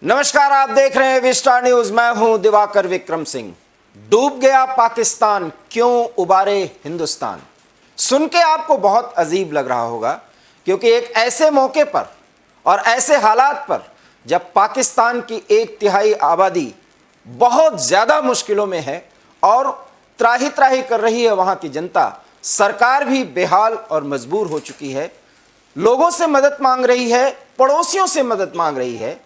नमस्कार, आप देख रहे हैं विस्टार न्यूज। मैं हूं दिवाकर विक्रम सिंह। डूब गया पाकिस्तान, क्यों उबारे हिंदुस्तान। सुन के आपको बहुत अजीब लग रहा होगा, क्योंकि एक ऐसे मौके पर और ऐसे हालात पर जब पाकिस्तान की 1/3 आबादी बहुत ज्यादा मुश्किलों में है और त्राही त्राही कर रही है वहां की जनता, सरकार भी बेहाल और मजबूर हो चुकी है, लोगों से मदद मांग रही है, पड़ोसियों से मदद मांग रही है,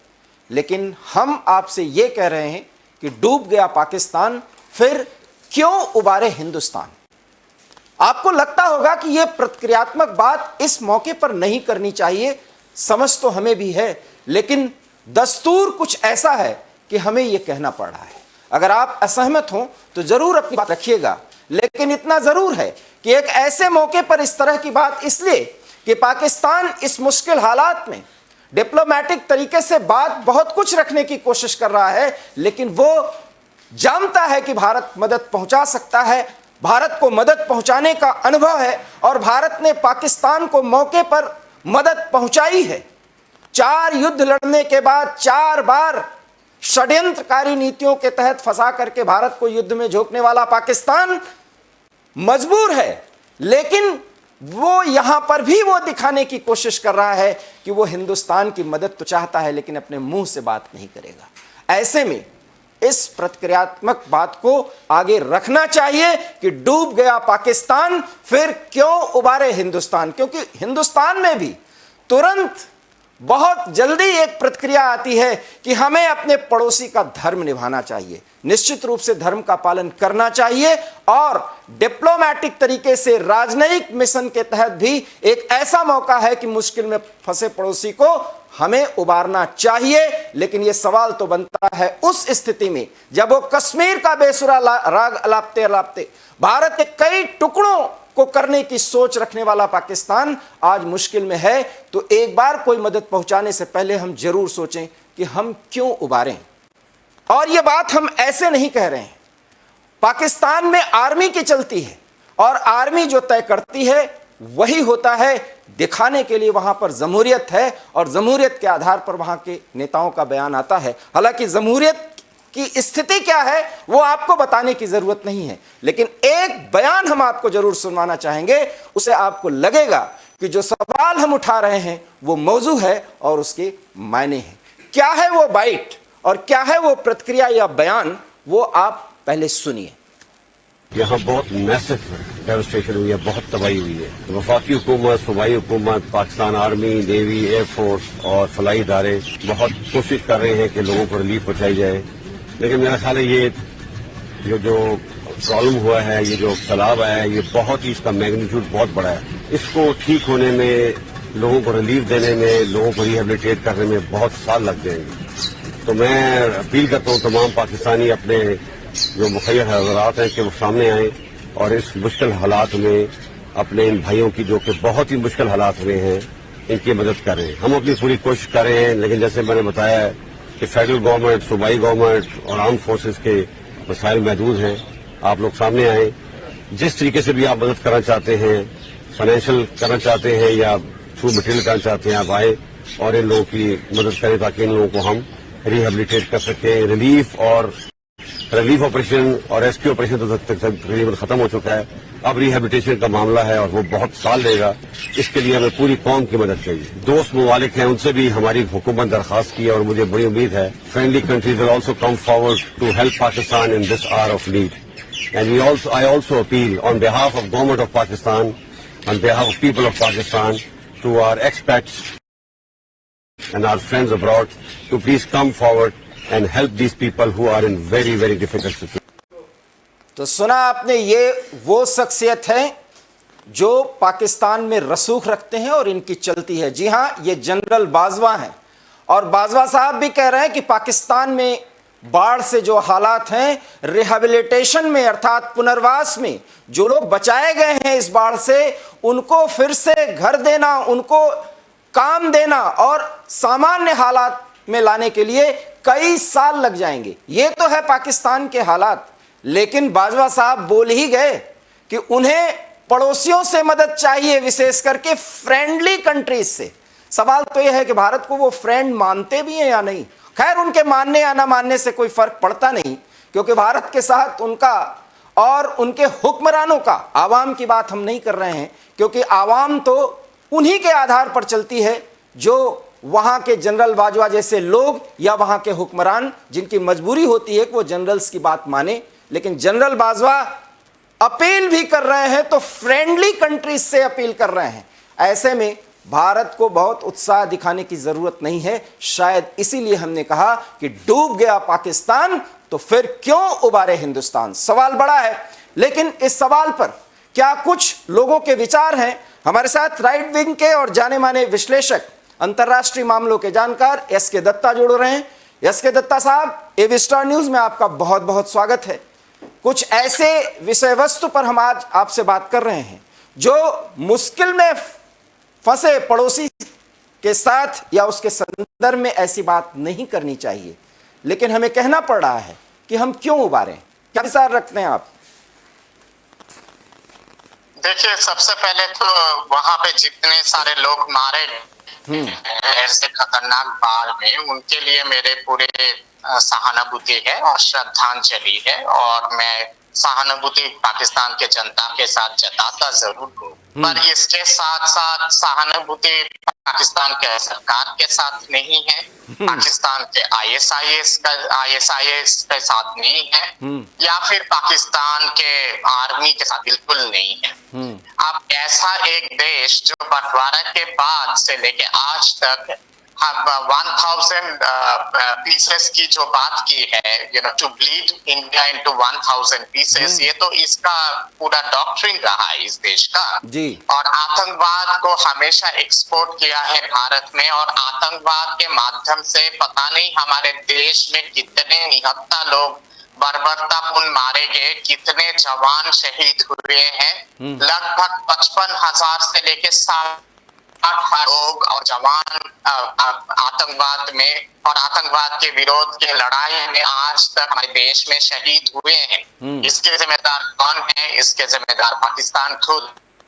लेकिन हम आपसे ये कह रहे हैं कि डूब गया पाकिस्तान, फिर क्यों उबारे हिंदुस्तान। आपको लगता होगा कि यह प्रतिक्रियात्मक बात इस मौके पर नहीं करनी चाहिए, समझ तो हमें भी है, लेकिन दस्तूर कुछ ऐसा है कि हमें यह कहना पड़ रहा है। अगर आप असहमत हो तो जरूर अपनी बात रखिएगा, लेकिन इतना जरूर है कि एक ऐसे मौके पर इस तरह की बात इसलिए कि पाकिस्तान इस मुश्किल हालात में डिप्लोमेटिक तरीके से बात बहुत कुछ रखने की कोशिश कर रहा है, लेकिन वो जानता है कि भारत मदद पहुंचा सकता है, भारत को मदद पहुंचाने का अनुभव है और भारत ने पाकिस्तान को मौके पर मदद पहुंचाई है। 4 युद्ध लड़ने के बाद 4 बार षड्यंत्रकारी नीतियों के तहत फंसा करके भारत को युद्ध में झोंकने वाला पाकिस्तान मजबूर है, लेकिन वो यहां पर भी वो दिखाने की कोशिश कर रहा है कि वो हिंदुस्तान की मदद तो चाहता है, लेकिन अपने मुंह से बात नहीं करेगा। ऐसे में इस प्रतिक्रियात्मक बात को आगे रखना चाहिए कि डूब गया पाकिस्तान, फिर क्यों उबारे हिंदुस्तान। क्योंकि हिंदुस्तान में भी तुरंत बहुत जल्दी एक प्रतिक्रिया आती है कि हमें अपने पड़ोसी का धर्म निभाना चाहिए, निश्चित रूप से धर्म का पालन करना चाहिए और डिप्लोमेटिक तरीके से राजनयिक मिशन के तहत भी एक ऐसा मौका है कि मुश्किल में फंसे पड़ोसी को हमें उबारना चाहिए। लेकिन यह सवाल तो बनता है उस स्थिति में जब वो कश्मीर का बेसुरा राग अलापते अलापते भारत के कई टुकड़ों को करने की सोच रखने वाला पाकिस्तान आज मुश्किल में है, तो एक बार कोई मदद पहुंचाने से पहले हम जरूर सोचें कि हम क्यों उबारें। और यह बात हम ऐसे नहीं कह रहे हैं। पाकिस्तान में आर्मी की चलती है और आर्मी जो तय करती है वही होता है, दिखाने के लिए वहां पर जमहूरियत है और जमहूरियत के आधार पर वहां के नेताओं का बयान आता है। हालांकि जमहूरियत की स्थिति क्या है वो आपको बताने की जरूरत नहीं है, लेकिन एक बयान हम आपको जरूर सुनवाना चाहेंगे, उसे आपको लगेगा कि जो सवाल हम उठा रहे हैं वो मौजू है और उसके मायने हैं। क्या है वो बाइट और क्या है वो प्रतिक्रिया या बयान, वो आप पहले सुनिए। यहाँ बहुत मैसिव डेवस्टेशन हुई है, बहुत तबाही हुई है। वफाकी हुकूमत, सूबाई हुकूमत, पाकिस्तान आर्मी, नेवी, एयरफोर्स और फलाई इदारे बहुत कोशिश कर रहे हैं कि लोगों को रिलीफ पहुंचाई जाए, लेकिन मेरा ख्याल है ये जो प्रॉब्लम हुआ है, ये जो सैलाब है, ये बहुत ही, इसका मैग्नीट्यूड बहुत बड़ा है। इसको ठीक होने में, लोगों को रिलीफ देने में, लोगों को रिहेबिलिटेट करने में बहुत साल लग जाएंगे। तो मैं अपील करता हूँ तमाम पाकिस्तानी अपने जो मुखैर हज़रात हैं कि वो सामने आए और इस मुश्किल हालात में अपने इन भाइयों की, जो कि बहुत ही मुश्किल हालात में हैं, इनकी मदद करें। हम अपनी पूरी कोशिश कर रहे हैं, लेकिन जैसे मैंने बताया कि फेडरल गवर्नमेंट, सूबाई गवर्नमेंट और आर्म फोर्सेस के वसाइल महदूद हैं। आप लोग सामने आए, जिस तरीके से भी आप मदद करना चाहते हैं, फाइनेंशियल करना चाहते हैं या थ्रू मटेरियल करना चाहते हैं, आप आए और इन लोगों की मदद करें ताकि इन लोगों को हम रिहेबिलिटेट कर सकें। रिलीफ ऑपरेशन और रेस्क्यू ऑपरेशन तो तकरीबन खत्म हो चुका है, अब रिहेबिलिटेशन का मामला है और वो बहुत साल लेगा। इसके लिए हमें पूरी कौम की मदद चाहिए। दोस्त ममालिक हैं, उनसे भी हमारी हुकूमत दरखास्त की है और मुझे बड़ी उम्मीद है friendly countries will also come forward to help Pakistan in this hour of need. And I also appeal on behalf of government of Pakistan, on behalf of people of Pakistan, to our expats and our friends abroad to please come forward and help these people who are in very, very difficult situation. तो सुना आपने, ये वो शख्सियत है जो पाकिस्तान में रसूख रखते हैं और इनकी चलती है। जी हां, ये जनरल बाजवा हैं और बाजवा साहब भी कह रहे हैं कि पाकिस्तान में बाढ़ से जो हालात हैं, रिहेबिलिटेशन में अर्थात पुनर्वास में जो लोग बचाए गए हैं इस बाढ़ से, उनको फिर से घर देना, उनको काम देना और सामान्य हालात में लाने के लिए कई साल लग जाएंगे। ये तो है पाकिस्तान के हालात, लेकिन बाजवा साहब बोल ही गए कि उन्हें पड़ोसियों से मदद चाहिए, विशेष करके फ्रेंडली कंट्रीज से। सवाल तो यह है कि भारत को वो फ्रेंड मानते भी हैं या नहीं। खैर, उनके मानने या ना मानने से कोई फर्क पड़ता नहीं, क्योंकि भारत के साथ उनका और उनके हुक्मरानों का, आवाम की बात हम नहीं कर रहे हैं, क्योंकि आवाम तो उन्हीं के आधार पर चलती है जो वहां के जनरल बाजवा जैसे लोग या वहां के हुक्मरान, जिनकी मजबूरी होती है कि वो जनरल्स की बात माने। लेकिन जनरल बाजवा अपील भी कर रहे हैं तो फ्रेंडली कंट्रीज से अपील कर रहे हैं। ऐसे में भारत को बहुत उत्साह दिखाने की जरूरत नहीं है। शायद इसीलिए हमने कहा कि डूब गया पाकिस्तान तो फिर क्यों उबारे हिंदुस्तान। सवाल बड़ा है, लेकिन इस सवाल पर क्या कुछ लोगों के विचार हैं। हमारे साथ राइट विंग के और जाने माने विश्लेषक, अंतर्राष्ट्रीय मामलों के जानकार एस के दत्ता जुड़ रहे हैं। एस के दत्ता साहब, एबी स्टार न्यूज में आपका बहुत बहुत स्वागत है। कुछ ऐसे विषय वस्तु पर हम आज आपसे बात कर रहे हैं जो मुश्किल में फंसे पड़ोसी के साथ या उसके संदर्भ में ऐसी बात नहीं करनी चाहिए, लेकिन हमें कहना पड़ रहा है कि हम क्यों उबारें। क्या विचार रखते हैं आप? देखिए, सबसे पहले तो वहां पे जितने सारे लोग मारे ऐसे खतरनाक बाढ़ में, उनके लिए मेरे पूरे सहानुभूति है और श्रद्धांजलि है, और मैं सहानुभूति पाकिस्तान के जनता के साथ जताता जरूर हूँ, पर इसके साथ साथ सहानुभूति पाकिस्तान के सरकार के साथ नहीं है, पाकिस्तान के आईएसआईएस के साथ नहीं है, या फिर पाकिस्तान के आर्मी के साथ बिल्कुल नहीं है। अब ऐसा एक देश जो बंटवारा के बाद से लेके आज तक 1000 पीसेस की जो बात की है, to bleed India into 1000 pieces, ये तो इसका पूरा डॉक्ट्रिन रहा है इस देश का जी। और आतंकवाद को हमेशा एक्सपोर्ट किया है भारत में, और आतंकवाद के माध्यम से पता नहीं हमारे देश में कितने निहत्था लोग बर्बरतापूर्ण मारे गए, कितने जवान शहीद हुए हैं। लगभग 55,000 से लेके 60 लोग और जवान आतंकवाद में और आतंकवाद के विरोध के लड़ाई में आज तक हमारे देश में शहीद हुए हैं। इसके जिम्मेदार कौन है? इसके जिम्मेदार पाकिस्तान खुद।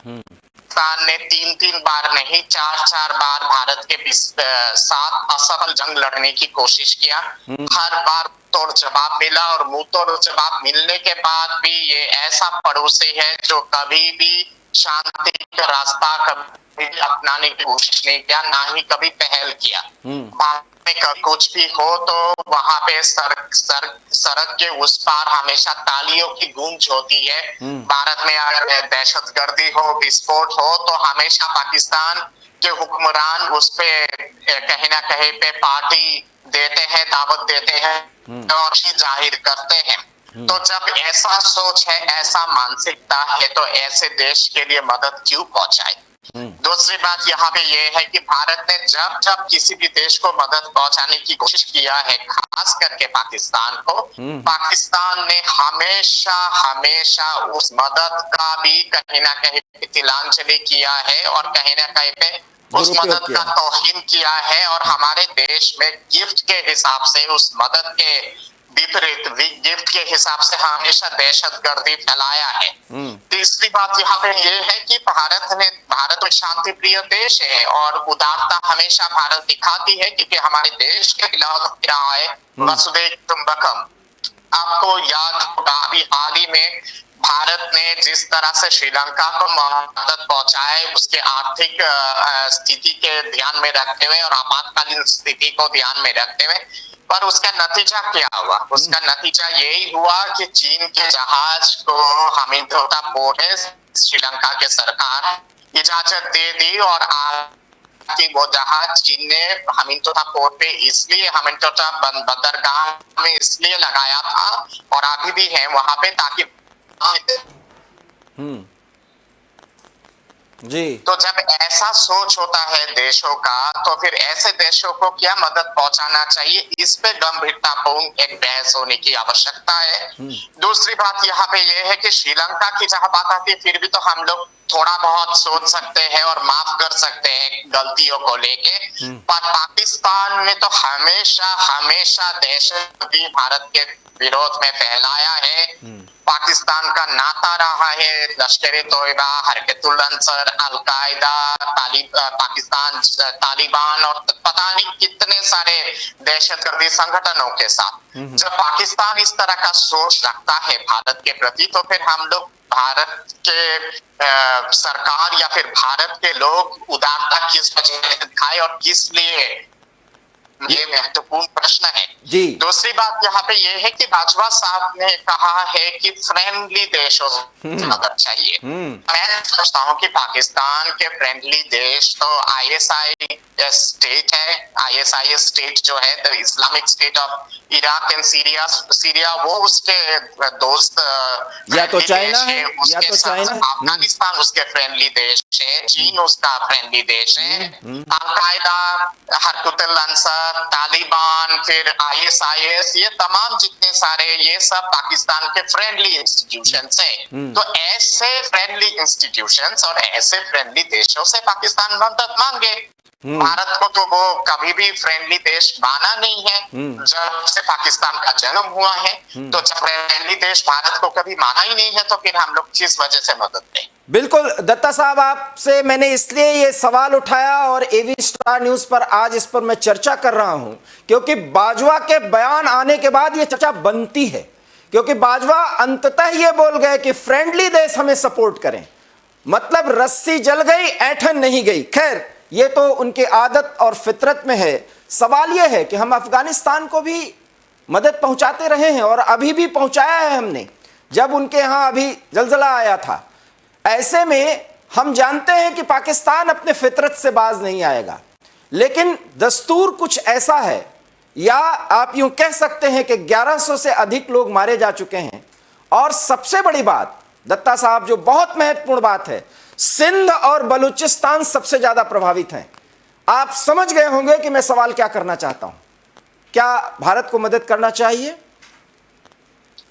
पाकिस्तान ने 3 बार नहीं 4 बार भारत के साथ असफल जंग लड़ने की कोशिश किया। हर बार तोड़ जवाब मिला, और मुंह तोड़ जवाब मिलने के बाद भी ये ऐसा पड़ोसी है जो कभी भी शांति का रास्ता कभी अपनाने की कोशिश नहीं किया, ना ही कभी पहल किया। भारत में कुछ भी हो तो वहां पे सड़क के उस पार हमेशा तालियों की गूंज होती है। भारत में अगर दहशतगर्दी हो, विस्फोट हो, तो हमेशा पाकिस्तान के हुक्मरान उस पे कहीं ना कहीं पे पार्टी देते हैं, दावत देते हैं और जाहिर करते हैं। तो जब ऐसा सोच है, ऐसा मानसिकता है, तो ऐसे देश के लिए मदद क्यों पहुंचाए? दूसरी बात यहाँ पे ये है कि भारत ने जब जब किसी भी देश को मदद पहुंचाने की कोशिश किया है, खास करके पाकिस्तान को, पाकिस्तान ने हमेशा उस मदद का भी कहीं ना कहीं तिलांजलि किया है और कहीं ना कहीं पे उस मदद का तौहीन किया है, और हमारे देश में गिफ्ट के हिसाब से उस मदद के विपरीत गिफ्ट के हिसाब से हमेशा दहशतगर्दी फैलाया है। तीसरी बात यहाँ पे ये है कि भारत एक शांति प्रिय देश है और उदारता हमेशा भारत दिखाती है, क्योंकि हमारे देश के खिलाफ रहा है वसुधैव कुटुंबकम। आपको याद होगा अभी हाल ही में भारत ने जिस तरह से श्रीलंका को मदद पहुंचाए, उसके आर्थिक स्थिति के ध्यान में रखते हुए और आपातकालीन स्थिति को ध्यान में रखते हुए, पर उसका नतीजा क्या हुआ? उसका नतीजा यही हुआ कि चीन के जहाज को हमिनटोटा पोर्ट है, श्रीलंका के सरकार इजाजत दे दी, और कि वो जहाज चीन ने हमिनटोटा पोर्ट पे इसलिए हमिनटोटा बंदरगाह में इसलिए लगाया था और अभी भी है वहां पे, ताकि जी। तो जब ऐसा सोच होता है देशों का, तो फिर ऐसे देशों को क्या मदद पहुंचाना चाहिए, इस पे गंभीरतापूर्ण एक बहस होने की आवश्यकता है। दूसरी बात यहाँ पे ये है कि श्रीलंका की जहां बात आती है, फिर भी तो हम लोग थोड़ा बहुत सोच सकते हैं और माफ कर सकते हैं गलतियों को लेके, पर पाकिस्तान ने तो हमेशा दहशतगर्दी भारत के विरोध में फैलाया है। पाकिस्तान का नाता रहा है लश्कर तोयबा, हरकतुल अंसर, अलकायदा, पाकिस्तान तालिबान और पता नहीं कितने सारे दहशतगर्दी संगठनों के साथ। जब पाकिस्तान इस तरह का सोच रखता है भारत के प्रति, तो फिर हम लोग भारत के सरकार या फिर भारत के लोग उदारता किस वजह से दिखाए और किस लिए, ये महत्वपूर्ण प्रश्न है जी। दूसरी बात यहाँ पे ये है कि बाजवा साहब ने कहा है कि फ्रेंडली देशों से मदद चाहिए। मैं समझता हूँ कि पाकिस्तान के फ्रेंडली देश तो आईएसआई स्टेट है। आईएसआई स्टेट जो है the Islamic state of Iraq and Syria वो उसके दोस्त या तो चाइना है या तो चाइना, अफगानिस्तान उसके फ्रेंडली देश है, चीन उसका फ्रेंडली देश है, अलकायदा, हरकतुल अंसर, तालिबान, फिर आईएसआईएस, ये तमाम जितने सारे ये सब पाकिस्तान के फ्रेंडली इंस्टीट्यूशंस हैं। तो ऐसे फ्रेंडली इंस्टीट्यूशंस और ऐसे फ्रेंडली देशों से पाकिस्तान मदद मांगे। भारत को तो वो कभी भी फ्रेंडली देश माना नहीं है जब से पाकिस्तान का जन्म हुआ है। तो जब फ्रेंडली देश भारत को कभी माना ही नहीं है तो फिर हम लोग किस वजह से मदद दें? बिल्कुल दत्ता साहब, आपसे मैंने इसलिए ये सवाल उठाया और एवी स्टार न्यूज पर आज इस पर मैं चर्चा कर रहा हूं क्योंकि बाजवा के बयान आने के बाद ये चर्चा बनती है, क्योंकि बाजवा अंततः ये बोल गए कि फ्रेंडली देश हमें सपोर्ट करें। मतलब रस्सी जल गई, ऐंठन नहीं गई। खैर, ये तो उनकी आदत और फितरत में है। सवाल यह है कि हम अफगानिस्तान को भी मदद पहुंचाते रहे हैं और अभी भी पहुंचाया है हमने, जब उनके यहां अभी जलजला आया था। ऐसे में हम जानते हैं कि पाकिस्तान अपने फितरत से बाज नहीं आएगा, लेकिन दस्तूर कुछ ऐसा है, या आप यूं कह सकते हैं कि 1100 से अधिक लोग मारे जा चुके हैं। और सबसे बड़ी बात दत्ता साहब, जो बहुत महत्वपूर्ण बात है, सिंध और बलूचिस्तान सबसे ज्यादा प्रभावित हैं। आप समझ गए होंगे कि मैं सवाल क्या करना चाहता हूं। क्या भारत को मदद करना चाहिए?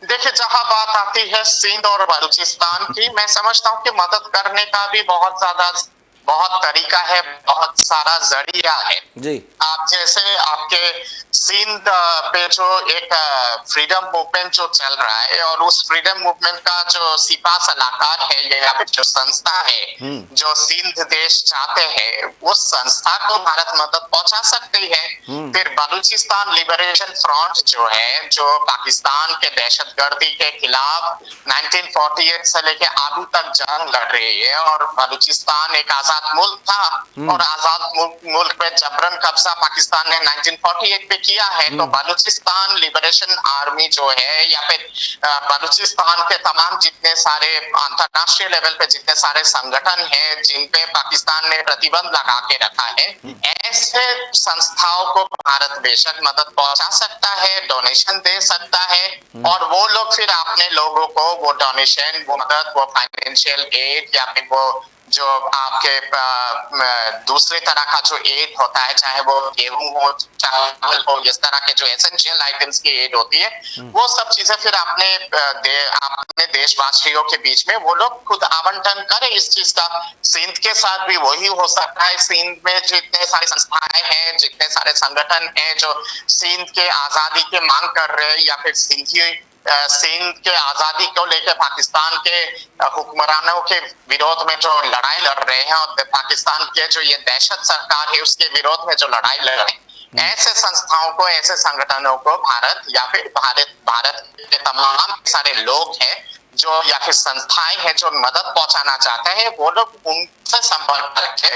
देखिए, जहां बात आती है सिंध और बलूचिस्तान की, मैं समझता हूँ कि मदद करने का भी बहुत तरीका है, बहुत सारा जरिया है जी। आप जैसे आपके सिंध पे जो एक फ्रीडम मूवमेंट जो चल रहा है और उस फ्रीडम मूवमेंट का जो सिपा सलाहकार है या फिर जो संस्था है जो सिंध देश चाहते हैं, उस संस्था को भारत मदद पहुंचा सकती है। फिर बलूचिस्तान लिबरेशन फ्रंट जो है, जो पाकिस्तान के दहशतगर्दी के खिलाफ 1948 से लेके अभी तक जंग लड़ रही है और बलूचिस्तान एक आजाद मुल्क था और आजाद मुल्क पे जबरन कब्जा पाकिस्तान ने 1948 पे किया है। तो बलूचिस्तान लिबरेशन आर्मी जो है या फिर बलूचिस्तान के तमाम जितने सारे अंतरराष्ट्रीय लेवल पे जितने सारे संगठन हैं जिन पे पाकिस्तान ने प्रतिबंध लगा के रखा है, ऐसे संस्थाओं को भारत बेशक मदद पहुंचा सकता है, डोनेशन दे सकता है और वो लोग फिर अपने लोगों को वो डोनेशन, वो मदद, वो फाइनेंशियल एड या फिर वो जो आपके दूसरे तरह का जो एड होता है, चाहे वो गेहूं हो, चावल हो, इस तरह के जो एसेंशियल आइटम्स की एड होती है, वो सब चीजें फिर अपने देशवासियों के बीच में वो लोग खुद आवंटन करें इस चीज का। सिंध के साथ भी वही हो सकता है। सिंध में जितने सारे संस्थाएं हैं, जितने सारे संगठन हैं जो सिंध के आजादी की मांग कर रहे हैं या फिर सिंध के आजादी को लेकर पाकिस्तान के हुक्मरानों के विरोध में जो लड़ाई लड़ रहे हैं और पाकिस्तान के जो ये दहशत सरकार है उसके विरोध में जो लड़ाई लड़ रहे हैं, ऐसे संस्थाओं को, ऐसे संगठनों को भारत या फिर भारत के तमाम सारे लोग हैं जो या फिर संस्थाएं हैं जो मदद पहुंचाना चाहते हैं, वो लोग उनसे संपर्क करके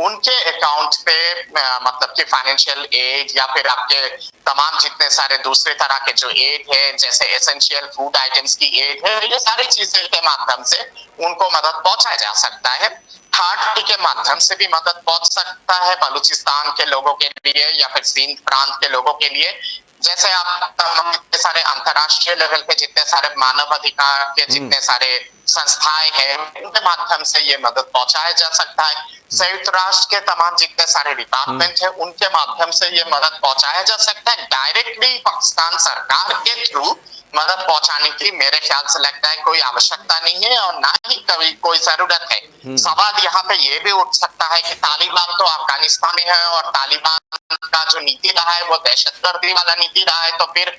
उनके अकाउंट पे मतलब कि फाइनेंशियल एड या फिर आपके तमाम जितने सारे दूसरे तरह के जो एड है, जैसे एसेंशियल फूड आइटम्स की एड है, ये सारी चीजें के माध्यम से उनको मदद पहुंचाया जा सकता है। थर्ड के माध्यम से भी मदद पहुंच सकता है बलूचिस्तान के लोगों के लिए या फिर सिंध प्रांत के लोगों के लिए। जैसे आप जितने सारे अंतरराष्ट्रीय लेवल पे जितने सारे मानव अधिकार के जितने सारे संस्थाएं हैं, उनके माध्यम से ये मदद पहुंचाया जा सकता है। संयुक्त राष्ट्र के तमाम जितने सारे डिपार्टमेंट है, उनके माध्यम से ये मदद पहुंचाया जा सकता है। डायरेक्टली पाकिस्तान सरकार के थ्रू मदद पहुंचाने की मेरे ख्याल से लगता है कोई आवश्यकता नहीं है और ना ही कभी कोई जरूरत है। सवाल यहाँ पे ये भी उठ सकता है कि तालिबान तो अफगानिस्तान में है और तालिबान का जो नीति रहा है वो दहशतगर्दी वाला नीति रहा है, तो फिर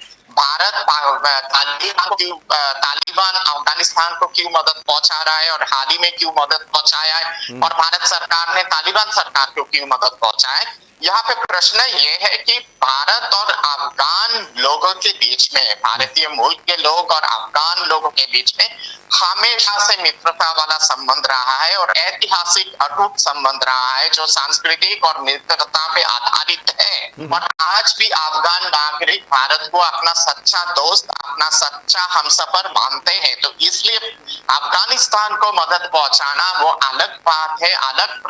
तालिबान अफगानिस्तान को क्यों मदद पहुंचा रहा है और हाल ही में क्यों मदद पहुंचाया है, और भारत सरकार ने तालिबान सरकार को क्यों मदद पहुंचाया है। यहाँ पे प्रश्न ये है कि भारत और अफगान लोगों के बीच में, भारतीय मूल के लोग और अफगान लोगों के बीच में हमेशा से मित्रता वाला संबंध रहा है और ऐतिहासिक अटूट संबंध रहा है जो सांस्कृतिक और मित्रता पे आधारित है। और आज भी अफगान नागरिक भारत को अपना सच्चा दोस्त, अपना सच्चा हमसफर मानते हैं। तो इसलिए अफगानिस्तान को मदद पहुंचाना वो अलग बात है, अलग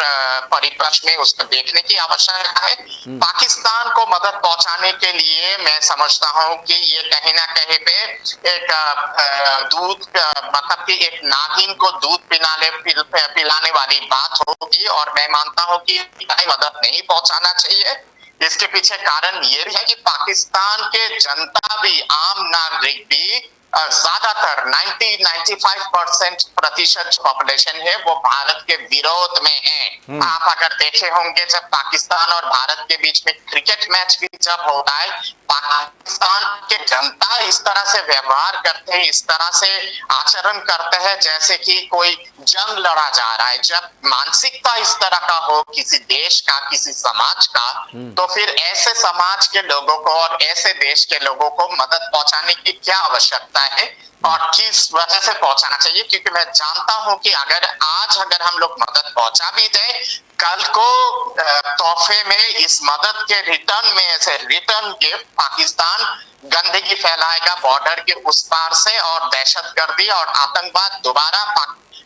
परिप्रेक्ष्य में उसको देखने की आवश्यकता है। पाकिस्तान को मदद पहुंचाने के लिए मैं समझता हूं कि ये कहीं ना कहीं पे एक दूध, मतलब कि एक नागिन को दूध पिलाने वाली बात होगी, और मैं मानता हूं कि मदद नहीं पहुंचाना चाहिए। इसके पीछे कारण ये भी है कि पाकिस्तान के जनता भी, आम नागरिक भी, ज्यादातर 90-95% प्रतिशत पॉपुलेशन है वो भारत के विरोध में है। आप अगर देखे होंगे जब पाकिस्तान और भारत के बीच में क्रिकेट मैच भी जब होता है, पाकिस्तान के जनता इस तरह से व्यवहार करते हैं, इस तरह से आचरण करते हैं जैसे कि कोई जंग लड़ा जा रहा है। जब मानसिकता इस तरह का हो किसी देश का, किसी समाज का, तो फिर ऐसे समाज के लोगों को और ऐसे देश के लोगों को मदद पहुंचाने की क्या आवश्यकता है और किस वजह से पहुंचाना चाहिए। क्योंकि मैं जानता हूं कि अगर हम लोग मदद पहुंचा भी दें, कल को तोहफे में इस मदद के रिटर्न गिफ्ट पाकिस्तान गंदगी फैलाएगा बॉर्डर के उस पार से, और दहशतगर्दी और आतंकवाद दोबारा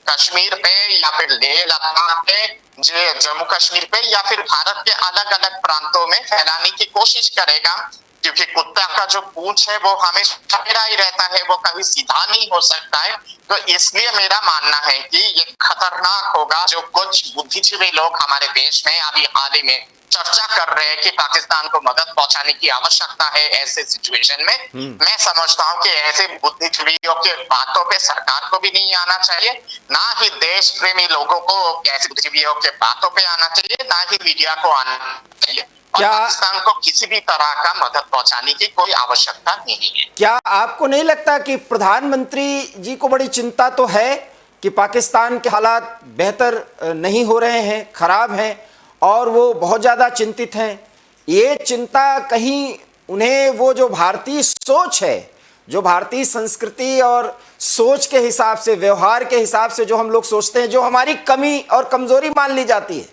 कश्मीर पे या फिर लेह लद्दाख पे, जम्मू कश्मीर पे या फिर भारत के अलग अलग प्रांतों में फैलाने की कोशिश करेगा। क्योंकि कुत्ता का जो पूंछ है वो हमेशा टेढ़ा ही रहता है, वो कभी सीधा नहीं हो सकता है। तो इसलिए मेरा मानना है कि ये खतरनाक होगा जो कुछ बुद्धिजीवी लोग हमारे देश में अभी हाल ही में चर्चा कर रहे हैं कि पाकिस्तान को मदद पहुंचाने की आवश्यकता है ऐसे सिचुएशन में। मैं समझता हूं कि ऐसे बुद्धिजीवियों के बातों पे सरकार को भी नहीं आना चाहिए, ना ही देश प्रेमी लोगों को ऐसे बुद्धिजीवियों के बातों पे आना चाहिए, ना ही मीडिया को आना चाहिए। क्या पाकिस्तान को किसी भी तरह का मदद पहुंचाने की कोई आवश्यकता नहीं है। क्या आपको नहीं लगता कि प्रधानमंत्री जी को बड़ी चिंता तो है कि पाकिस्तान के हालात बेहतर नहीं हो रहे हैं, खराब हैं, और वो बहुत ज़्यादा चिंतित हैं? ये चिंता कहीं उन्हें वो जो भारतीय सोच है, जो भारतीय संस्कृति और सोच के हिसाब से, व्यवहार के हिसाब से जो हम लोग सोचते हैं, जो हमारी कमी और कमज़ोरी मान ली जाती है,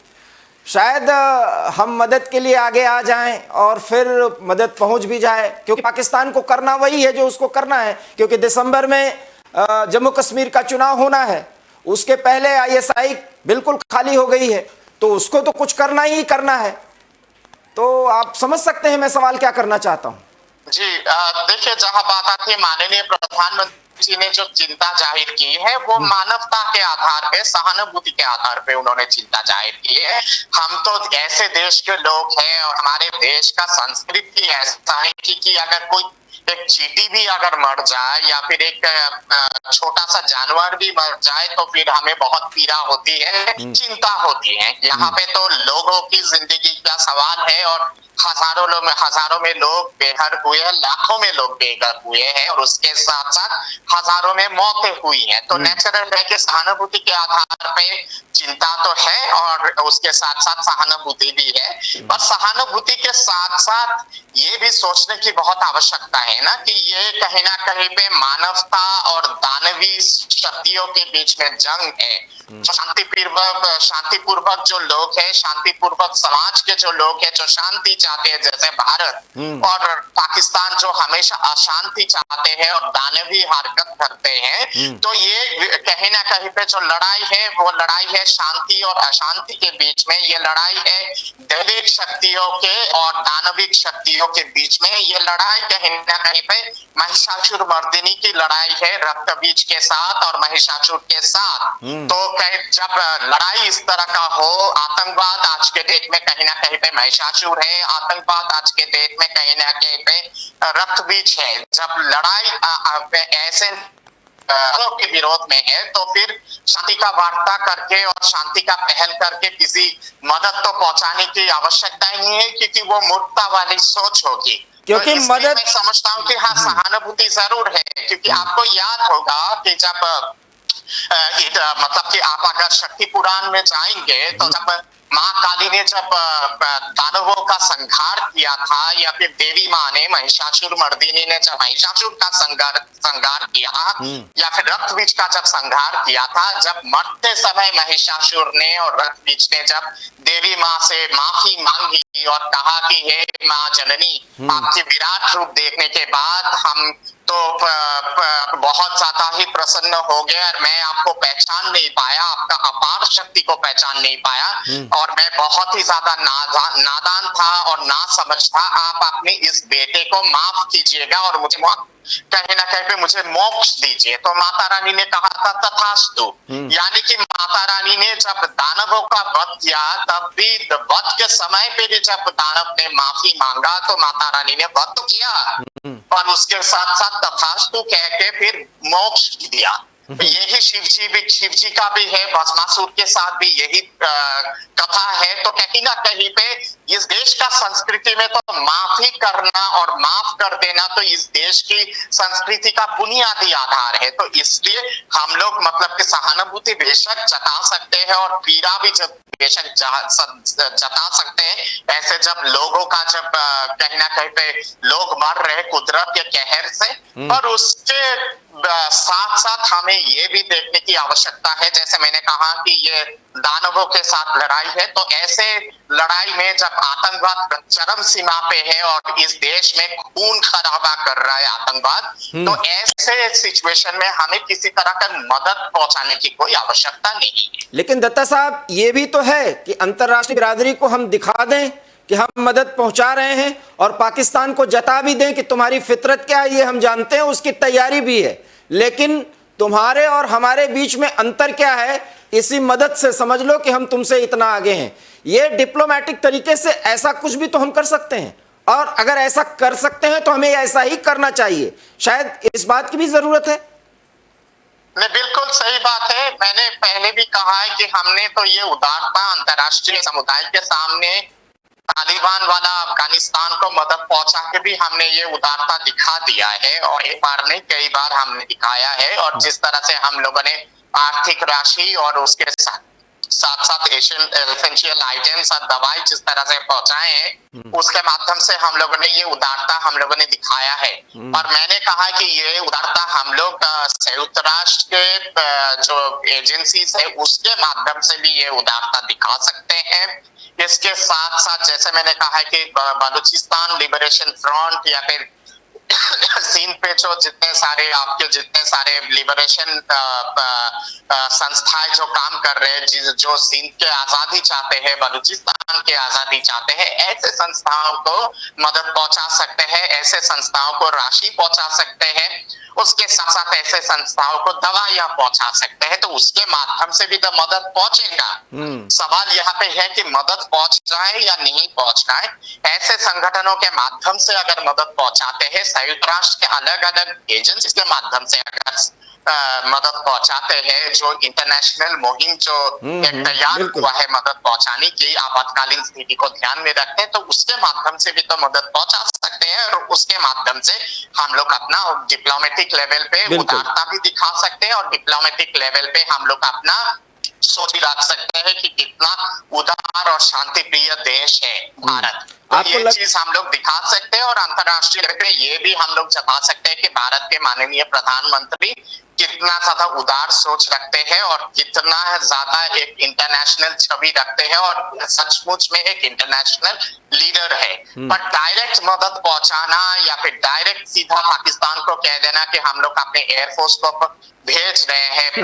शायद हम मदद के लिए आगे आ जाएं और फिर मदद पहुंच भी जाए, क्योंकि पाकिस्तान को करना वही है जो उसको करना है। क्योंकि दिसंबर में जम्मू कश्मीर का चुनाव होना है, उसके पहले ISI बिल्कुल खाली हो गई है, तो उसको तो कुछ करना ही करना है। तो आप समझ सकते हैं मैं सवाल क्या करना चाहता हूं। जी देखिए, जहां बात आती है माननीय प्रधानमंत्री जी ने जो चिंता जाहिर की है वो मानवता के आधार पे, सहानुभूति के आधार पे उन्होंने चिंता जाहिर की है। हम तो ऐसे देश के लोग हैं और हमारे देश का संस्कृति ऐसा है कि अगर कोई एक चींटी भी अगर मर जाए या फिर एक छोटा सा जानवर भी मर जाए तो फिर हमें बहुत पीड़ा होती है, चिंता होती है। यहाँ पे तो लोगों की जिंदगी का सवाल है और हजारों में लोग बेघर हुए हैं, लाखों में लोग बेघर हुए हैं और उसके साथ साथ हजारों में मौतें हुई हैं। तो नेचुरल है कि सहानुभूति के आधार पे चिंता तो है और उसके साथ साथ सहानुभूति भी है। और सहानुभूति के साथ साथ ये भी सोचने की बहुत आवश्यकता है ना कि ये कहीं ना कहीं पे मानवता और दानवी शक्तियों के बीच में जंग है। शांतिपूर्वक जो लोग हैं, शांतिपूर्वक समाज के जो लोग हैं, जो शांति चाहते हैं जैसे भारत, और पाकिस्तान जो हमेशा अशांति चाहते हैं और दानवी हरकत करते हैं। तो ये कहीं ना कहीं पे जो लड़ाई है वो लड़ाई है शांति और अशांति के बीच में। ये लड़ाई है दैविक शक्तियों के और दानविक शक्तियों के बीच में। ये लड़ाई कहीं ना कहीं पे महिषासुर मर्दिनी की लड़ाई है, रक्त बीज के साथ और महिषासुर के साथ। तो जब लड़ाई इस तरह का हो, आतंकवाद आज के डेट में कहीं ना कहीं पे महिषासुर है, आतंकवाद आज के डेट में कहीं ना कहीं पे रक्त बीज है। जब लड़ाई ऐसे के विरोध में है तो फिर शांति का वार्ता करके और शांति का पहल करके किसी मदद तो पहुंचाने की आवश्यकता ही नहीं है, क्योंकि वो मूर्खता वाली सोच होगी। क्योंकि तो इसलिए मदद, मैं समझता हूँ कि हाँ, सहानुभूति जरूर है, क्योंकि आपको याद होगा कि जब मतलब कि आप अगर शक्ति पुराण में जाएंगे तो जब माँ काली ने जब दानवों का संहार किया था, या फिर देवी माँ ने, महिषासुर मर्दिनी ने जब महिषासुर का संहार किया, या फिर रक्त बीज का जब संहार किया था, जब मरते समय महिषासुर ने और रक्त बीज ने जब देवी माँ से माफी मांगी और कहा कि हे माँ जननी, आपकी विराट रूप देखने के बाद हम तो बहुत ज्यादा ही प्रसन्न हो गए, और मैं आपको पहचान नहीं पाया, आपका अपार शक्ति को पहचान नहीं पाया, और मैं बहुत ही ज्यादा नादान था और ना समझ था। आप अपने इस बेटे को माफ कीजिएगा और मुझे कहीं ना कहीं पे मुझे मोक्ष दीजिए। तो माता रानी ने कहा था तथास्तु, यानी कि माता रानी ने जब दानवों का वध किया, तब भी वध के समय पे भी जब दानव ने माफी मांगा तो माता रानी ने वध तो किया, और उसके साथ साथ तथास्तु कह के फिर मोक्ष दिया। यही शिव जी का भी है, भस्मासुर के साथ भी यही कथा है। तो कहीं ना कहीं पे इस देश का संस्कृति में तो माफी करना और माफ कर देना तो इस देश की संस्कृति का बुनियादी आधार है। तो इसलिए हम लोग मतलब कि सहानुभूति बेशक जता सकते हैं और पीड़ा भी बेशक जता सकते हैं। ऐसे जब लोगों का जब कहीं ना कहीं पे लोग मर रहे कुदरत के कहर से, और उसके साथ साथ हमें ये भी देखने की आवश्यकता है, जैसे मैंने कहा कि ये दानवों के साथ लड़ाई है, तो ऐसे लड़ाई में जब आतंकवाद चरम सीमा पे है और इस देश में खून खराबा कर रहा है आतंकवाद, तो ऐसे सिचुएशन में हमें किसी तरह का मदद पहुंचाने की कोई आवश्यकता नहीं है। लेकिन दत्ता साहब ये भी तो है कि अंतर्राष्ट्रीय बिरादरी को हम दिखा दें कि हम मदद पहुंचा रहे हैं, और पाकिस्तान को जता भी दें कि तुम्हारी फितरत क्या है ये हम जानते हैं, उसकी तैयारी भी है, लेकिन तुम्हारे और हमारे बीच में अंतर क्या है, इसी मदद से समझ लो कि हम तुमसे इतना आगे हैं। ये डिप्लोमेटिक तरीके से ऐसा कुछ भी तो हम कर सकते हैं, और अगर ऐसा कर सकते हैं तो हमें ऐसा ही करना चाहिए। शायद इस बात की भी जरूरत है। नहीं, बिल्कुल सही बात है। मैंने पहले भी कहा है कि हमने तो ये उदारता अंतर्राष्ट्रीय समुदाय के सामने तालिबान वाला अफगानिस्तान को मदद पहुंचा के भी हमने ये उदारता दिखा दिया है, और एक बार नहीं कई बार हमने दिखाया है। और जिस तरह से हम लोगों ने आर्थिक राशि और उसके साथ साथ एसेंशियल आइटम्स और दवाई जिस तरह से पहुंचाए हैं, उसके माध्यम से हम लोगों ने ये उदारता हम लोगों ने दिखाया है। और मैंने कहा कि ये उदारता हम लोग संयुक्त राष्ट्र के जो एजेंसीज है उसके माध्यम से भी ये उदारता दिखा सकते हैं। इसके साथ साथ जैसे मैंने कहा है कि बलूचिस्तान लिबरेशन फ्रंट या फिर सीन पे जो जितने सारे लिबरेशन संस्थाएं जो काम कर रहे हैं, जो सीन के आजादी चाहते हैं, बलूचिस्तान के आजादी चाहते हैं, ऐसे संस्थाओं को मदद पहुंचा सकते हैं, ऐसे संस्थाओं को राशि पहुंचा सकते हैं, उसके साथ साथ ऐसे संस्थाओं को दवाइयां पहुंचा सकते हैं। तो उसके माध्यम से भी तो मदद पहुंचेगा। सवाल यहाँ पे है कि मदद पहुंच जाए या नहीं पहुंच जाए। ऐसे संगठनों के माध्यम से अगर मदद पहुंचाते हैं, संयुक्त राष्ट्र के अलग अलग एजेंसी के माध्यम से अगर मदद पहुंचाते हैं, जो इंटरनेशनल मुहिम जो एक तैयार हुआ है मदद पहुंचाने की आपातकालीन स्थिति को ध्यान में रखते हैं, तो उसके माध्यम से भी तो मदद पहुंचा सकते हैं। और उसके माध्यम से हम लोग अपना डिप्लोमेटिक लेवल पे उदारता भी दिखा सकते हैं, और डिप्लोमेटिक लेवल पे हम लोग अपना सोच भी रख सकते हैं कि कितना उदार और शांति प्रिय देश है भारत। तो ये चीज हम लोग दिखा सकते हैं, और अंतर्राष्ट्रीय लेवल पे ये भी हम लोग जता सकते हैं कि भारत के माननीय प्रधानमंत्री कितना ज्यादा उदार सोच रखते हैं और कितना ज्यादा एक इंटरनेशनल छवि रखते हैं, और सचमुच में एक इंटरनेशनल लीडर है। पर डायरेक्ट मदद पहुंचाना या फिर डायरेक्ट सीधा पाकिस्तान को कह देना कि हम लोग अपने एयरफोर्स को भेज रहे हैं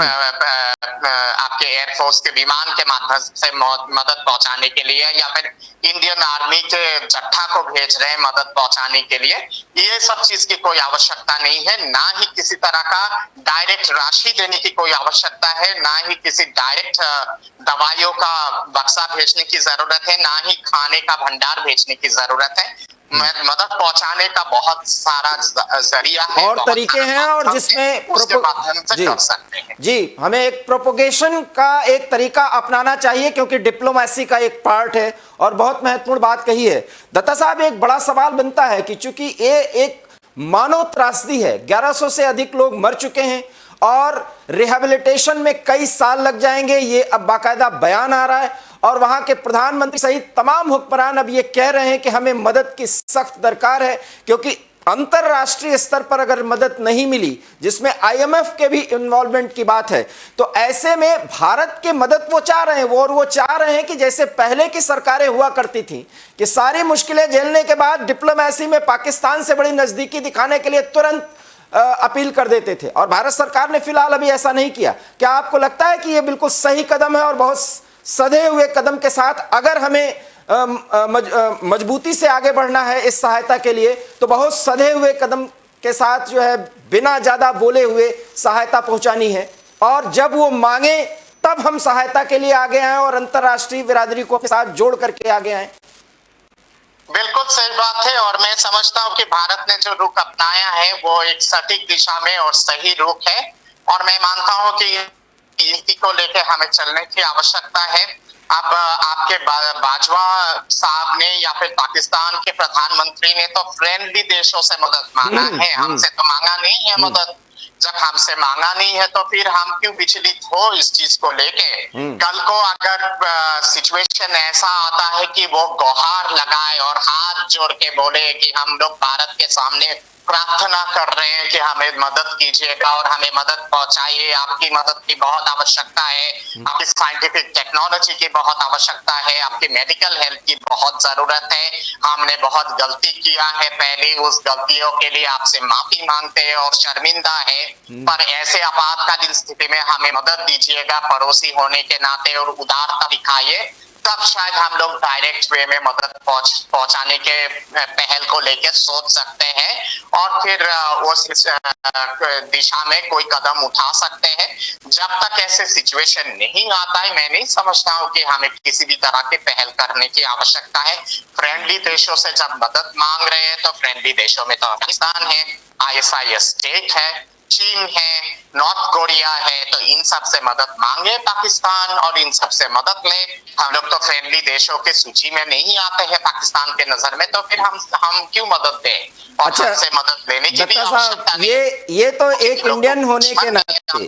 आपके एयरफोर्स के विमान के माध्यम से मदद पहुंचाने के लिए, या फिर इंडियन आर्मी के जत्था को भेज रहे हैं मदद पहुंचाने के लिए, ये सब चीज की कोई आवश्यकता नहीं है। ना ही किसी तरह का डायरेक्ट राशि देने की कोई आवश्यकता है, ना ही किसी डायरेक्ट दवाइयों का बक्सा भेजने की जरूरत है, ना ही खाने का भंडार भेजने की जरूरत है। मदद पहुंचाने का बहुत सारा जरिया है और बहुत तरीके सारा हैं, और माध्यम जिसमें है, उसके माध्यम से कर सकते हैं। जी, हमें एक प्रोपोगेशन का एक तरीका अपनाना चाहिए, क्योंकि डिप्लोमेसी का एक पार्ट है। और बहुत महत्वपूर्ण बात कही है दत्ता साहब। एक बड़ा सवाल बनता है कि चूंकि ये एक मानव त्रासदी है, 1100 से अधिक लोग मर चुके हैं और रिहैबिलिटेशन में कई साल लग जाएंगे, ये अब बाकायदा बयान आ रहा है। और वहां के प्रधानमंत्री सहित तमाम हुक्मरान अब ये कह रहे हैं कि हमें मदद की सख्त दरकार है, क्योंकि अंतरराष्ट्रीय स्तर पर अगर मदद नहीं मिली, जिसमें आईएमएफ के भी इन्वॉल्वमेंट की बात है, तो ऐसे में भारत की मदद वो चाह रहे हैं, वो चाह रहे हैं कि जैसे पहले की सरकारें हुआ करती थी कि सारी मुश्किलें झेलने के बाद डिप्लोमेसी में पाकिस्तान से बड़ी नजदीकी दिखाने के लिए तुरंत अपील कर देते थे। और भारत सरकार ने फिलहाल अभी ऐसा नहीं किया। क्या आपको लगता है कि यह बिल्कुल सही कदम है और बहुत सधे हुए कदम के साथ अगर हमें मजबूती से आगे बढ़ना है इस सहायता के लिए, तो बहुत सधे हुए कदम के साथ जो है बिना ज्यादा बोले हुए सहायता पहुंचानी है, और जब वो मांगे तब हम सहायता के लिए आगे आए और अंतरराष्ट्रीय बिरादरी को के साथ जोड़ करके आगे आए? बिल्कुल सही बात है, और मैं समझता हूँ कि भारत ने जो रुख अपनाया है वो एक सटीक दिशा में और सही रुख है, और मैं मानता हूँ कि इसी को लेकर हमें चलने की आवश्यकता है। अब आपके बाजवा साहब ने या फिर पाकिस्तान के प्रधानमंत्री ने तो फ्रेंडली देशों से मदद मांगा है, हमसे तो मांगा नहीं है मदद। जब हमसे मांगा नहीं है तो फिर हम क्यों विचलित हो इस चीज को लेके? कल को अगर सिचुएशन ऐसा आता है कि वो गुहार लगाए और हाथ जोड़ के बोले कि हम लोग भारत के सामने प्रार्थना कर रहे हैं कि हमें मदद कीजिएगा और हमें मदद पहुंचाइए, आपकी मदद की बहुत आवश्यकता है, आपकी साइंटिफिक टेक्नोलॉजी की बहुत आवश्यकता है, आपकी मेडिकल हेल्प की बहुत जरूरत है, हमने बहुत गलती किया है पहले, उस गलतियों के लिए आपसे माफी मांगते हैं और शर्मिंदा है, पर ऐसे आपातकालीन स्थिति में हमें मदद दीजिएगा पड़ोसी होने के नाते और उदारता दिखाइए, तब शायद हम लोग डायरेक्ट वे में मदद पहुंचाने के पहल को लेकर सोच सकते हैं और फिर उस दिशा में कोई कदम उठा सकते हैं। जब तक ऐसे सिचुएशन नहीं आता है, मैं नहीं समझता हूँ कि हमें किसी भी तरह की पहल करने की आवश्यकता है। फ्रेंडली देशों से जब मदद मांग रहे हैं तो फ्रेंडली देशों में तो अफगानिस्तान है, आईएसआई स्टेट है, चीन है, नॉर्थ कोरिया है, तो इन सब से मदद मांगे पाकिस्तान और इन सब से मदद ले। हम लोग तो फ्रेंडली देशों के सूची में नहीं आते हैं पाकिस्तान के नजर में, तो फिर हम क्यों मदद दें? और अच्छा, से मदद लेने की भी आवश्यकता नहीं। ये तो एक इंडियन होने के नाते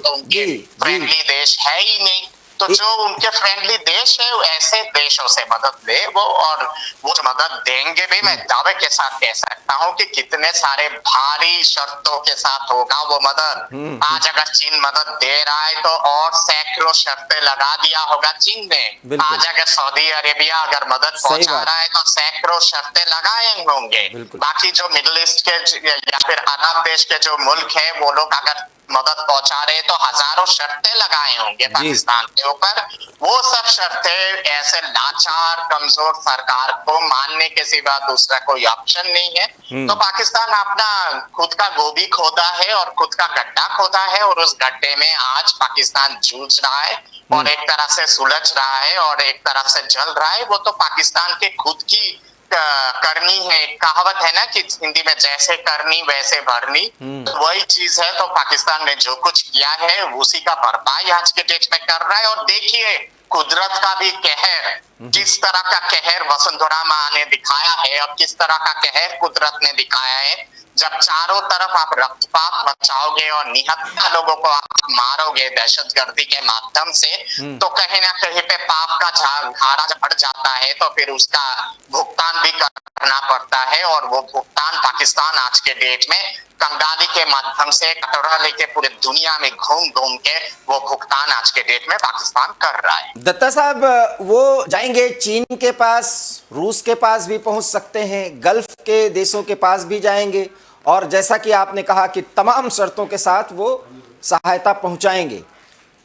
फ्रेंडली देश है ही नहीं, तो जो उनके फ्रेंडली देश है ऐसे देशों से मदद ले वो, और वो जो मदद देंगे भी मैं दावे के साथ कह सकता हूँ कि कितने सारे भारी शर्तों के साथ होगा वो मदद। आज अगर चीन मदद दे रहा है तो और सैकड़ों शर्तें लगा दिया होगा चीन ने। आज अगर सऊदी अरेबिया अगर मदद पहुंचा रहा है तो सैकड़ों शर्तें लगाए होंगे। बाकी जो मिडिल ईस्ट के या फिर अरब देश के जो मुल्क है वो लोग अगर मदद पहुंचा रहे तो हजारों शर्तें लगाए होंगे पाकिस्तान के ऊपर। वो सब शर्तें ऐसे लाचार कमजोर सरकार को मानने के सिवा दूसरा कोई ऑप्शन नहीं है। तो पाकिस्तान अपना खुद का गोभी खोदा है और खुद का गड्ढा खोदा है, और उस गड्ढे में आज पाकिस्तान जूझ रहा है और एक तरह से सुलझ रहा है और एक तरह से जल रहा है। वो तो पाकिस्तान के खुद की करनी है। कहावत है ना कि हिंदी में जैसे करनी वैसे भरनी, तो वही चीज है। तो पाकिस्तान ने जो कुछ किया है उसी का भरपाई आज के डेट में कर रहा है। और देखिए कुदरत का भी कहर, किस तरह का कहर वसुंधरा माँ ने दिखाया है और किस तरह का कहर कुदरत ने दिखाया है। जब चारों तरफ आप रक्तपात मचाओगे और निहत्था लोगों को आप मारोगे दहशतगर्दी के माध्यम से, तो कहीं ना कहीं पे पाप का घाड़ा बढ़ जाता है, तो फिर उसका भुगतान भी करना पड़ता है। और वो भुगतान पाकिस्तान आज के डेट में कंगाली के माध्यम से कटोरा लेके पूरे दुनिया में घूम घूम के वो भुगतान आज के डेट में पाकिस्तान कर रहा है। दत्ता साहब, वो जाएंगे चीन के पास, रूस के पास भी पहुंच सकते हैं, गल्फ के देशों के पास भी जाएंगे, और जैसा कि आपने कहा कि तमाम शर्तों के साथ वो सहायता पहुंचाएंगे।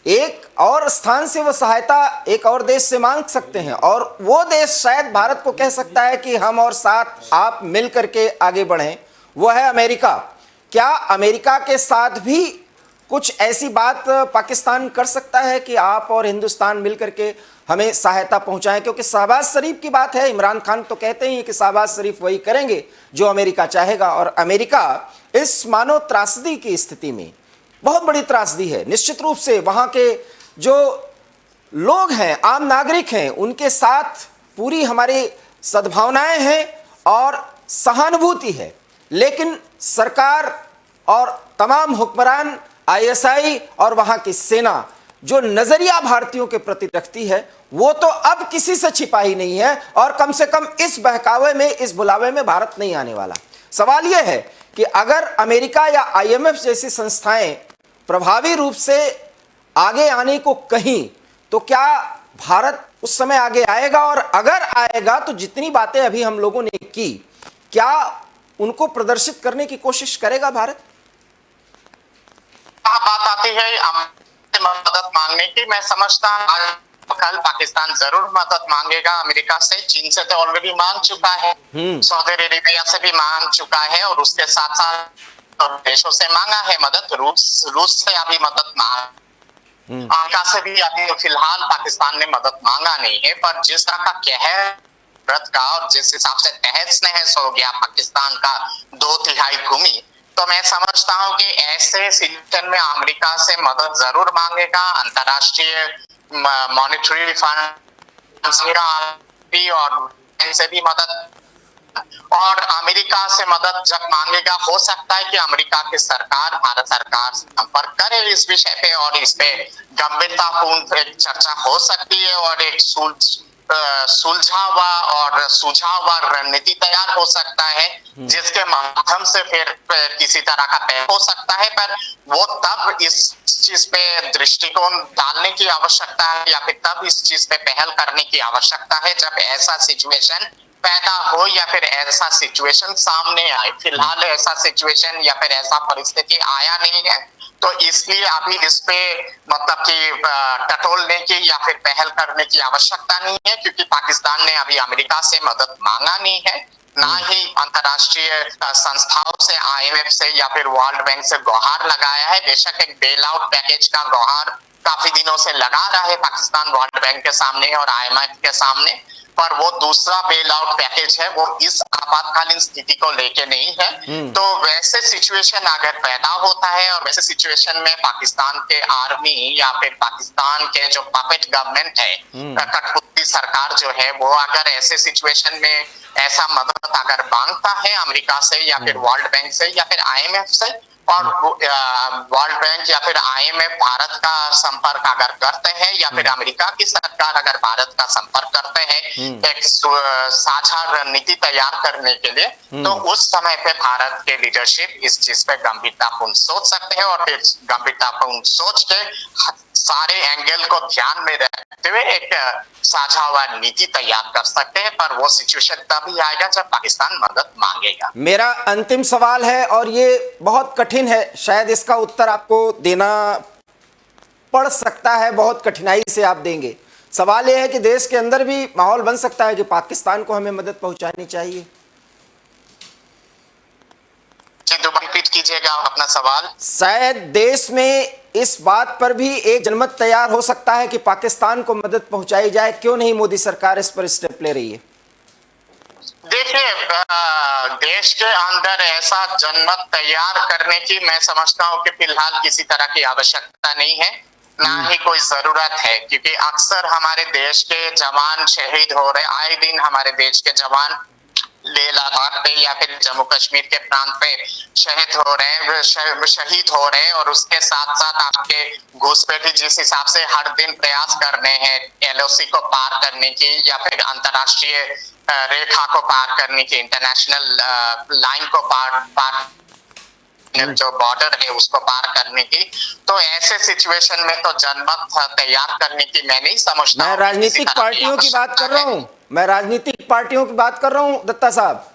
एक और स्थान से वो सहायता एक और देश से मांग सकते हैं, और वो देश शायद भारत को कह सकता है कि हम और साथ आप मिल करके आगे बढ़ें, वो है अमेरिका। क्या अमेरिका के साथ भी कुछ ऐसी बात पाकिस्तान कर सकता है कि आप और हिंदुस्तान मिल करके हमें सहायता पहुंचाएं, क्योंकि शहबाज शरीफ की बात है, इमरान खान तो कहते ही कि शहबाज शरीफ वही करेंगे जो अमेरिका चाहेगा। और अमेरिका इस मानव त्रासदी की स्थिति में, बहुत बड़ी त्रासदी है निश्चित रूप से, वहां के जो लोग हैं, आम नागरिक हैं, उनके साथ पूरी हमारी सद्भावनाएं हैं और सहानुभूति है। लेकिन सरकार और तमाम हुक्मरान, आईएसआई और वहां की सेना जो नजरिया भारतीयों के प्रति रखती है, वो तो अब किसी से छिपा ही नहीं है, और कम से कम इस बहकावे में, इस बुलावे में भारत नहीं आने वाला। सवाल यह है कि अगर अमेरिका या आईएमएफ जैसी संस्थाएं प्रभावी रूप से आगे आने को कहीं, तो क्या भारत उस समय आगे आएगा? और अगर आएगा तो जितनी बातें अभी हम लोगों ने की, क्या उनको प्रदर्शित करने की कोशिश करेगा भारत? बात आती है मदद मांगने की, मैं समझता हूं कल पाकिस्तान जरूर मदद मांगेगा अमेरिका से। चीन से तो ऑलरेडी मांग चुका है, सऊदी अरेबिया से भी मांग चुका है, और उसके साथ साथ देशों से मांगा है मदद। रूस से अभी मदद मांग, अमेरिका से भी अभी फिलहाल पाकिस्तान ने मदद मांगा नहीं है। पर जिस तरह का कहर भारत का और जिस हिसाब से तहस नहस हो गया पाकिस्तान का 2/3 भूमि, तो मैं समझता हूं कि ऐसे सिचुएशन में अमेरिका से मदद जरूर मांगेगा। अंतर्राष्ट्रीय मॉनेटरी फंड और से भी मदद, और अमेरिका से मदद जब मांगेगा, हो सकता है कि अमेरिका की सरकार भारत सरकार से संपर्क करे इस विषय पे, और इस पे गंभीरतापूर्ण एक चर्चा हो सकती है और एक सुलझा हुआ और सुझा हुआ रणनीति तैयार हो सकता है, जिसके माध्यम से फिर किसी तरह का तय हो सकता है। पर वो तब इस चीज पे दृष्टिकोण डालने की आवश्यकता है, या फिर तब इस चीज पे पहल करने की आवश्यकता है जब ऐसा सिचुएशन पैदा हो या फिर ऐसा सिचुएशन सामने आए। फिलहाल ऐसा सिचुएशन या फिर ऐसा परिस्थिति आया नहीं है, तो इसलिए अभी इस पे मतलब कि टटोलने की या फिर पहल करने की आवश्यकता नहीं है, क्योंकि पाकिस्तान ने अभी अमेरिका से मदद मांगा नहीं है, ना ही अंतर्राष्ट्रीय संस्थाओं से, आईएमएफ से या फिर वर्ल्ड बैंक से गुहार लगाया है। बेशक एक बेल आउट पैकेज का गुहार काफी दिनों से लगा रहा है पाकिस्तान वर्ल्ड बैंक के सामने और आईएमएफ के सामने, पर वो दूसरा बेल आउट पैकेज है, वो इस आपातकालीन स्थिति को लेके नहीं है। तो वैसे सिचुएशन अगर पैदा होता है और वैसे सिचुएशन में पाकिस्तान के आर्मी या फिर पाकिस्तान के जो पपेट गवर्नमेंट है, कठपुतली सरकार जो है, वो अगर ऐसे सिचुएशन में ऐसा मदद अगर मांगता है अमेरिका से या फिर वर्ल्ड बैंक से या फिर आईएमएफ से, और वर्ल्ड बैंक या फिर आईएमएफ भारत का संपर्क अगर करते हैं या फिर अमेरिका की सरकार अगर भारत का संपर्क करते हैं एक साझा रणनीति तैयार करने के लिए, तो उस समय पे भारत के लीडरशिप इस चीज पे गंभीरतापूर्ण सोच सकते हैं, और फिर गंभीरतापूर्ण सोच के सारे एंगल को ध्यान में रखते हुए एक साझा हुआ नीति तैयार कर सकते हैं। पर वो सिचुएशन तभी आएगा जब पाकिस्तान मदद मांगेगा। मेरा अंतिम सवाल है, और ये बहुत कठिन है, शायद इसका उत्तर आपको देना पड़ सकता है, बहुत कठिनाई से आप देंगे। सवाल यह है कि देश के अंदर भी माहौल बन सकता है कि पाकिस्तान को हमें मदद पहुंचानी चाहिए। रिपीट कीजिएगा अपना सवाल। शायद देश में इस बात पर भी एक जनमत तैयार हो सकता है कि पाकिस्तान को मदद पहुंचाई जाए, क्यों नहीं मोदी सरकार इस पर स्टेप ले रही है? देखिए, देश के अंदर ऐसा जनमत तैयार करने की मैं समझता हूँ कि फिलहाल किसी तरह की आवश्यकता नहीं है, ना ही कोई जरूरत है, क्योंकि अक्सर हमारे देश के जवान शहीद हो रहे, आए दिन हमारे देश के जवान लेह लद्दाख पे या फिर जम्मू कश्मीर के प्रांत पे शहीद हो रहे हैं, और उसके साथ साथ आपके घुसपैठी जिस हिसाब से हर दिन प्रयास कर रहे हैं एलओसी को पार करने की या फिर अंतर्राष्ट्रीय रेखा को पार करने की, इंटरनेशनल लाइन को पार जो बॉर्डर है उसको पार करने की, तो ऐसे सिचुएशन में तो जनमत तैयार करने की मैं नहीं समझता। मैं राजनीतिक पार्टियों की बात कर रहा हूँ, मैं राजनीतिक पार्टियों की बात कर रहा हूँ दत्ता साहब।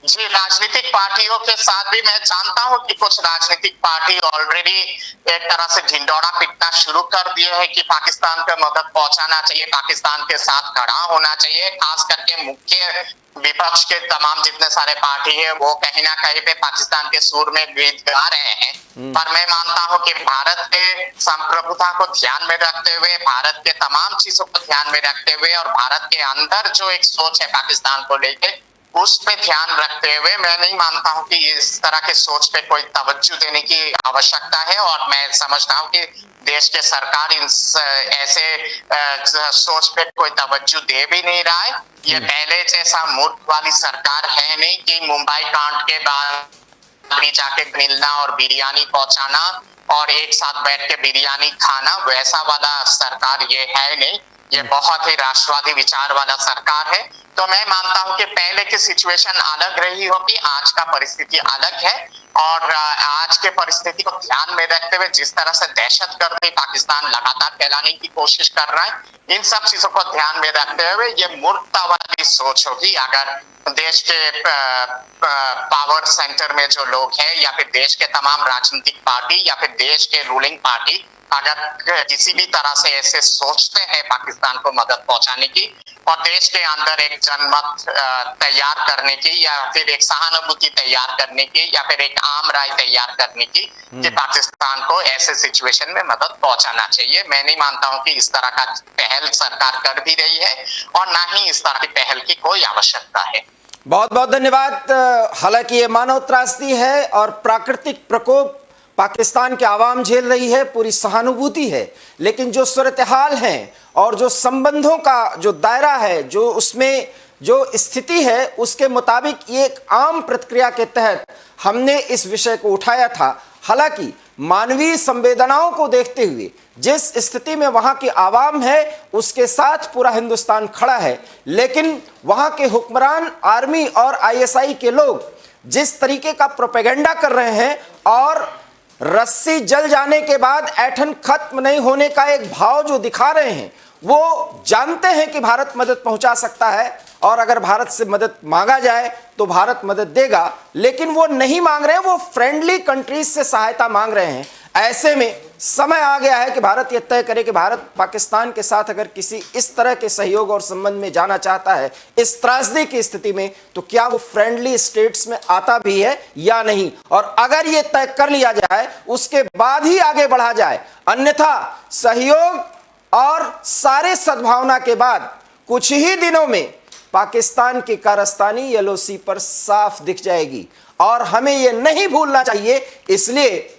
जी, राजनीतिक पार्टियों के साथ भी मैं जानता हूं कि कुछ राजनीतिक पार्टी ऑलरेडी एक तरह से ढिंडोरा पीटना शुरू कर दिए हैं कि पाकिस्तान को मदद पहुंचाना चाहिए, पाकिस्तान के साथ खड़ा होना चाहिए। खास करके मुख्य विपक्ष के तमाम जितने सारे पार्टी है वो कहीं ना कहीं पे पाकिस्तान के सुर में गीत गा रहे हैं। पर मैं मानता हूं कि भारत के संप्रभुता को ध्यान में रखते हुए, भारत के तमाम चीजों को ध्यान में रखते हुए और भारत के अंदर जो एक सोच है पाकिस्तान को लेकर, उस पे ध्यान रखते हुए मैं नहीं मानता हूं कि इस तरह के सोच पे कोई तवज्जो देने की आवश्यकता है। और मैं समझता हूं कि देश के सरकार ऐसे सोच पे कोई तवज्जो दे भी नहीं रहा है। ये पहले जैसा मूर्ख वाली सरकार है नहीं कि मुंबई कांड के बाद जाके मिलना और बिरयानी पहुंचाना और एक साथ बैठ के बिरयानी खाना, वैसा वाला सरकार ये है नहीं। ये बहुत ही राष्ट्रवादी विचार वाला सरकार है। तो मैं मानता हूं कि पहले की सिचुएशन अलग रही होगी, आज का परिस्थिति अलग है। और आज के परिस्थिति को ध्यान में रखते हुए जिस तरह से दहशतगर्दी पाकिस्तान लगातार फैलाने की कोशिश कर रहा है, इन सब चीजों को ध्यान में रखते हुए ये मूर्खता वाली सोच होगी अगर देश के पावर सेंटर में जो लोग हैं या फिर देश के तमाम राजनीतिक पार्टी या फिर देश के रूलिंग पार्टी अगर किसी भी तरह से ऐसे सोचते हैं पाकिस्तान को मदद पहुंचाने की और देश के अंदर एक जनमत तैयार करने की या फिर एक सहानुभूति तैयार करने की या फिर एक आम राय तैयार करने की कि पाकिस्तान को ऐसे सिचुएशन में मदद पहुंचाना चाहिए, मैं नहीं मानता हूं कि इस तरह का पहल सरकार कर भी रही है और ना ही इस तरह की पहल की कोई आवश्यकता है। बहुत बहुत धन्यवाद। हालांकि ये मानव त्रासदी है और प्राकृतिक प्रकोप पाकिस्तान की आवाम झेल रही है, पूरी सहानुभूति है, लेकिन जो सूरत हाल है और जो संबंधों का जो दायरा है, जो उसमें जो स्थिति है, उसके मुताबिक ये एक आम प्रतिक्रिया के तहत हमने इस विषय को उठाया था। हालांकि मानवीय संवेदनाओं को देखते हुए जिस स्थिति में वहां की आवाम है उसके साथ पूरा हिंदुस्तान खड़ा है, लेकिन वहां के हुक्मरान, आर्मी और आईएसआई के लोग जिस तरीके का प्रोपेगेंडा कर रहे हैं और रस्सी जल जाने के बाद ऐठन खत्म नहीं होने का एक भाव जो दिखा रहे हैं, वो जानते हैं कि भारत मदद पहुंचा सकता है और अगर भारत से मदद मांगा जाए तो भारत मदद देगा, लेकिन वो नहीं मांग रहे हैं, वो फ्रेंडली कंट्रीज से सहायता मांग रहे हैं। ऐसे में समय आ गया है कि भारत यह तय करे कि भारत पाकिस्तान के साथ अगर किसी इस तरह के सहयोग और संबंध में जाना चाहता है इस त्रासदी की स्थिति में, तो क्या वो फ्रेंडली स्टेट्स में आता भी है या नहीं, और अगर ये तय कर लिया जाए उसके बाद ही आगे बढ़ा जाए। अन्यथा सहयोग और सारे सद्भावना के बाद कुछ ही दिनों में पाकिस्तान की कारस्तानी येलो सी पर साफ दिख जाएगी और हमें यह नहीं भूलना चाहिए। इसलिए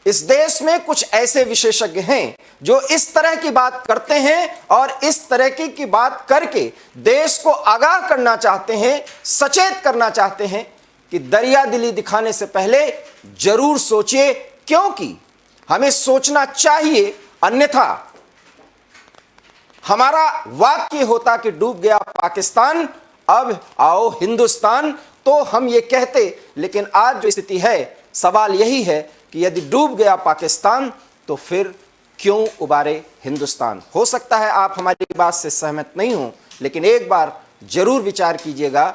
इस देश में कुछ ऐसे विशेषज्ञ हैं जो इस तरह की बात करते हैं और इस तरह की बात करके देश को आगाह करना चाहते हैं, सचेत करना चाहते हैं कि दरिया दिली दिखाने से पहले जरूर सोचिए, क्योंकि हमें सोचना चाहिए, अन्यथा हमारा वाक्य होता कि डूब गया पाकिस्तान, अब आओ हिंदुस्तान, तो हम ये कहते। लेकिन आज जो स्थिति है, सवाल यही है कि यदि डूब गया पाकिस्तान तो फिर क्यों उबारे हिंदुस्तान। हो सकता है आप हमारी बात से सहमत नहीं हो, लेकिन एक बार जरूर विचार कीजिएगा,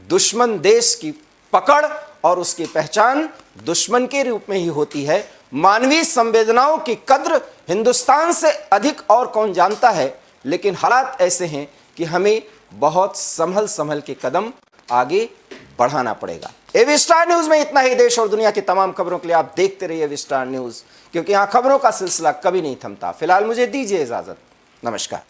दुश्मन देश की पकड़ और उसकी पहचान दुश्मन के रूप में ही होती है। मानवीय संवेदनाओं की कद्र हिंदुस्तान से अधिक और कौन जानता है, लेकिन हालात ऐसे हैं कि हमें बहुत संभल के कदम आगे बढ़ाना पड़ेगा। एवी स्टार न्यूज में इतना ही। देश और दुनिया की तमाम खबरों के लिए आप देखते रहिए एवी स्टार न्यूज, क्योंकि यहां खबरों का सिलसिला कभी नहीं थमता। फिलहाल मुझे दीजिए इजाजत, नमस्कार।